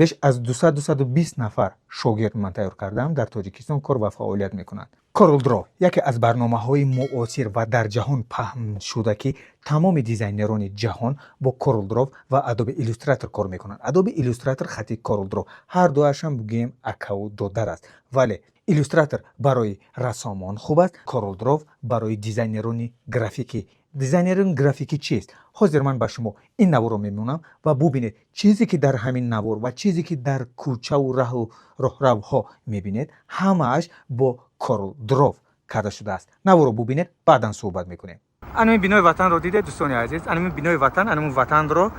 بیش از 200-220 نفر شاگرد من تیار کردم در تاجیکستان کار و فعالیت میکنند. کورل درو یکی از برنامه‌های معاصر و در جهان پهن شده که تمام دیزاینران جهان با کورل درو و ادوبی ایلوستراتور کار میکنند. ادوبی ایلوستراتور خطی کورل درو هر دوش هم بگیم اکا و دودر است، ولی ایلوستراتور برای رسامان خوب است، کورل درو برای دیزاینران گرافیکی. دیزاینران گرافیکی چیست؟ حاضر من به شما این نوار رو میمونم و ببینید چیزی که در همین نوار و چیزی که در کوچه و راهروها میبینید همش با کورل درو کرده شده است. نوار رو ببینید بعدا صحبت میکنیم. انمی بینای وطن رو دیده دوستان عزیز؟ انمی بینای وطن، انمی وطن رو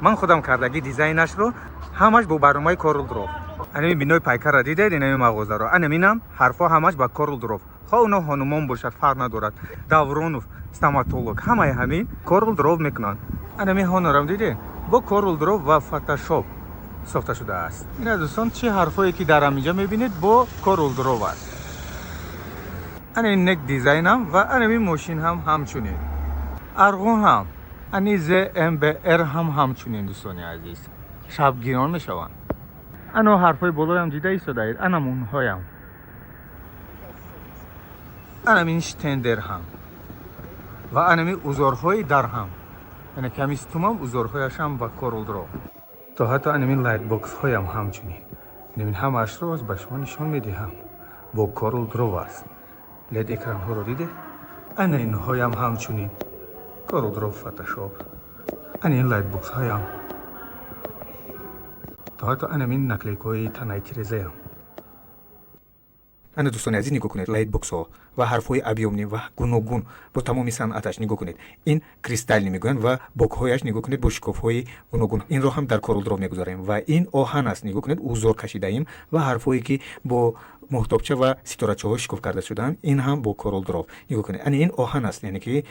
من خودم کردگی دیزاینش رو همش با برنامه کورل درو. انمی بینای پیکر رو دیده، انمی مغازه رو، انمینم حرفا همش با کورل درو. خواه اونا هنومان باشد فرق ندارد، دورون و استاماتولوگ همه همین کورل درو میکنند. انمی هنرم دیده با کورل درو و فتوشاپ ساخته شده است. این دوستان چه حرفایی که در اینجا میبینید با کورل درو است. این نک دیزاین هم و این ماشین هم همچنین. ارگون هم این ZMBR هم همچنین دوستان عزیز. شبگیران میشوند. انا حرفای بالای هم دیده ایستاده اید. انا مونهای هم. این شتندر هم. و این اوزارهای در هم. یعنی کمیستوم هم اوزارهایش هم با کورل درو. تا حتی این لایت باکس های هم همچنین. این همش رو از به شما نشان میدهم. با کورل درو است. لید اکران ها رو دیده؟ این های هم همچنین کورل درو فتوشاپ. این لایت باکس های هم تا حتی این نکلیک های تنهای تیرزه هم. انا دوستان عزیز نگاه کنید لایت باکس ها و حرف های ابیومنی و گوناگون با تمام صنعتش نگاه کنید. این کریستال میگویند و باک هایش نگاه کنید با شکاف های گوناگون. این رو هم در کورل درو میگذاریم و این آهن است نگاه کنید اوزار کشیده ایم و حرف هایی که با محتابچه و ستارچه ها شکاف کرده شدن این هم با کورل درو نگاه کنید. این آهن است یعنی که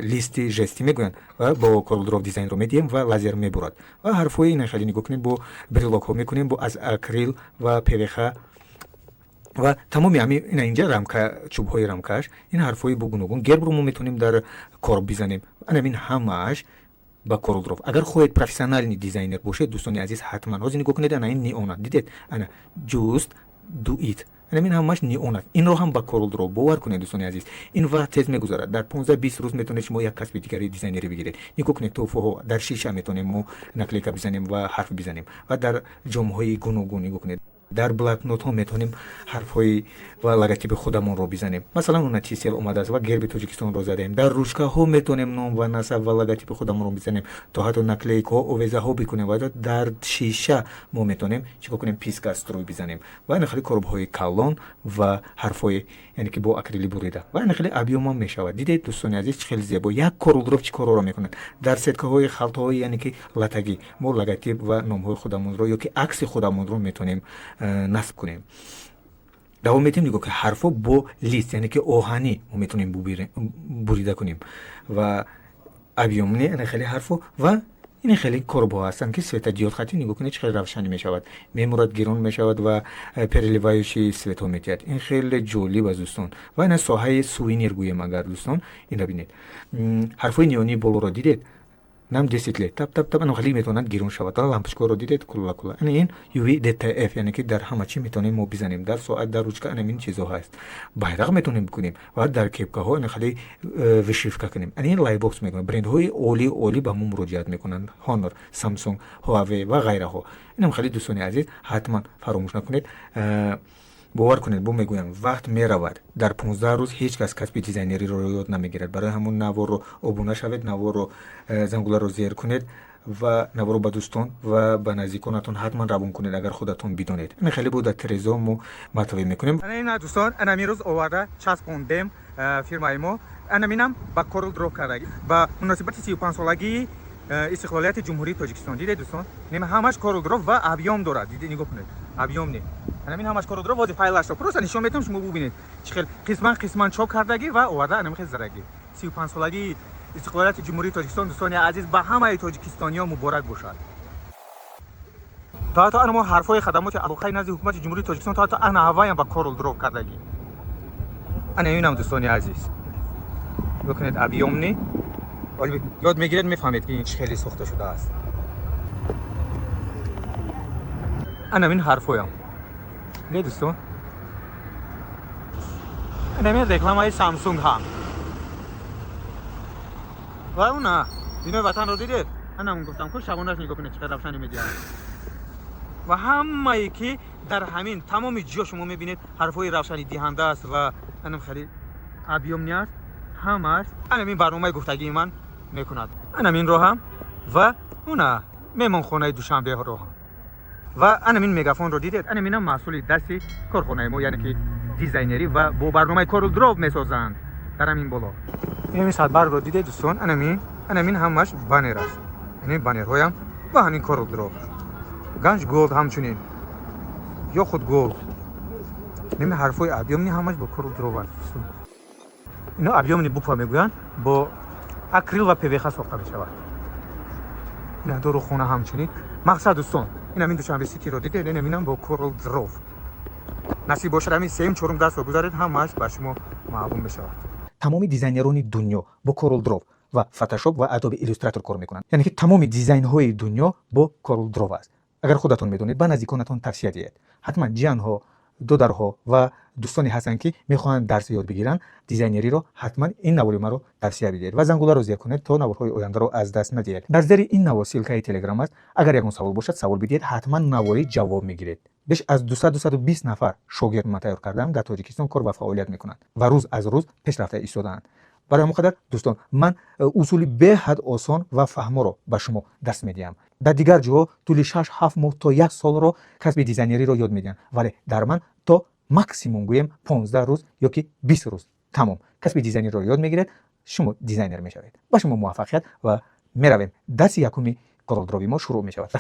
لیست جستی میگویند و با کورل درو دیزاین رو میدیم و لازر میبرد و حرف های این خیلی نگاه کنید با بریلاک ها میکنیم با از اکریل و PVC و تمام همین اینجا رمکه چوب های رمکش این حرفای بگونگون گرب رو ما میتونیم در کار بزنیم. این همش با کورل درو. اگر خودت پروفسیونال دیزاینر باشید دوستان عزیز حتما روز نگاه کنید. این نیون دیدید انا جوست دو ایت این همش نیون. این رو هم با کورل درو باور کنید دوستان عزیز. این وقت تیز میگذرد در 15-20 روز میتونید شما یک کسب دیگری دیزاینری بگیرید. نگاه کنید توفو در شیشه میتونیم ما نکلیک بزنیم و حرف بزنیم و در جمع های گوناگون نگاه کنید. در بلاک نوت ها میتونیم حرفای و لوگوتیپ خودمون رو بزنیم. مثلا اون TCL اومده است و گرب تاجیکستان رو زدیم. در روشکه ها میتونیم نام و نسب و لوگوتیپ خودمون رو بزنیم. تا حتی نکلیک ها اویزه ها بکنیم و در شیشه ما میتونیم چیکار کنیم پیسکاست رو بزنیم و این خیلی کرب های کلان و حرفای یعنی که با اکریلی بریده و این خیلی ابیوم هم میشود. دیدید دوستان عزیز خیلی زیبا یک کورل درو چی کارا رو میکنه. در سکه های خلطه های یعنی که لاتگی ما لوگوتیپ و نام های خودمون رو یا که عکس خودمون رو میتونیم نصب کنیم. دوام میتونیم نگاه که حرفا با لیست یعنی که آهنی ما میتونیم بریده کنیم و ابیومنی این خیلی حرفا و این خیلی کربا هستن که سویت دیود خطی نگاه کنید چه خیلی روشنی میشود. میمورد گیرون میشود و پرلیوایشی سویت ها میتید. این خیلی جالب است دوستان و این ساحه سوینیر گویم اگر دوستان این رو ببینید. حرفای نیونی بالا رو دیدید نام دیسیتلی تاب تاب تاب خیلی میتوند گیرون شود. تا لامپشکو رو دیدید کلا کلا این UV DTF یعنی که در همه چی میتونیم ما بزنیم. در ساعت در روزکه این چیزها هست. bayrak میتونیم بکنیم و در کیپکه ها این خیلی وشیفکه کنیم. این لایت باکس میگن برند های اولی به ما مراجعت میکنن. هانر، سامسونگ، هواوی و غیره ها. اینم خیلی دوستان عزیز حتما فراموش نکنید. باور کنید بو میگویم وقت میرود در 15 روز هیچ کس کسب دیزاینری رو یاد نمیگیرد. برای همون نوار رو ابونه شوید، نوار رو زنگوله رو زیر کنید و نوار رو به دوستان و به نزدیکانتون حتما روون کنید اگر خودتون بدونید. این خیلی بود در تریزو ما مطوی میکنیم. این دوستان انا میروز آورده چسبوندیم فیرمای ما. انا مینم با کورل درو کرده با مناسبت 35 سالگی استقلالیت جمهوری تاجیکستان. دیدید دوستان نیم همش کورل درو و ابیوم دارد. دیدید نگاه کنید ابیوم نه این همش کورل درو وادی فایلش رو پروسه نشون میدم شما ببینید چه قسمان چاپ کردگی و آورده انا خیلی زرگی 35 سالگی استقلالیت جمهوری تاجیکستان. دوستان عزیز به همه تاجیکستانی‌ها مبارک باشد. تا حتی ما حرفای خدمات علاقه نزد حکومت جمهوری تاجیکستان تا حتی انا هوایم با کورل درو کردگی. انا اینم دوستان عزیز ببینید ابیوم نه یاد میگیرید میفهمید که این خیلی ساخته شده است. анамин ҳарфоям не дӯстон анамин рекламаи Samsung ҳам ва уна бинои ватанро дидед анамин гуфтам ку шабонаш нигоҳ кунед чиқадр равшани медиҳад ва ҳамае ки дар ҳамин тамоми ҷо шумо мебинед ҳарфҳои равшани диҳанда аст ва анам хеле объёмни аст ҳамааш анамин барномаи гуфтагии ман мекунад анаминро ҳам ва уна меҳмонхонаи душанберо ҳам ва анамин мегафонро дидед анаминам маҳсули дасти корхонаи мо яъне ки дизайнерӣ ва бо барномаи CorelDRAW месозанд дар ҳамин боло ин садбаргро дидед дӯстон анамин ҳамаш банер аст ин банерҳоям ва ҳамин CorelDRAW ганҷ голд ҳамчунин ё худ голд ними ҳарфҳои объёмни ҳамаш бо CorelDRAW аст ино объёмни буква мегӯянд бо акрил ва пвх сохта мешавад надору хона ҳамчунин мақсад дӯстон ин ҳамин душанбе ситиро дидед инам бо CorelDRAW насиб бошад ҳамин 3-4 дастро гузаред ҳамааш ба шумо маълум мешавад тамоми дизайнерони дунё бо CorelDRAW ва Photoshop ва Adobe Illustrator кор мекунанд яъне ки тамоми дизайнҳои дунё бо CorelDRAW аст агар худатон медонед ба наздиконатон тавсия диҳед ҳатман ҷиянҳо додарҳо ва дӯстоне ҳастанд ки мехоҳанд дарси ёд бигиранд дизайнериро ҳатман ин навори маро тавсия бидиҳед ва зангуларо зер кунед то наворҳои ояндаро аз даст надиҳед дар зери ин навор силкаи телеграм аст агар ягон савол бошад савол бидиҳед ҳатман навори ҷавоб мегиред беш аз 200-220 нафар шогирд ман тайёр кардам дар тоҷикистон кор ва фаъолият мекунанд ва рӯз аз рӯз пешрафта истодаанд барои ҳамон қадар дӯстон ман усули беҳад осон ва фаҳморо ба шумо дарс медиҳам дар дигар ҷоҳо тӯли 6-7 моҳ то 1 солро касби дизайнериро ёд медиҳанд вале дар ман то максимум гӯем 15 рӯз ё ки 20 рӯз тамом касби дизайнериро ёд мегиред шумо дизайнер мешавед ба шумо муваффақият ва меравем дарси якуми CorelDRAW мо шурӯъ мешавад.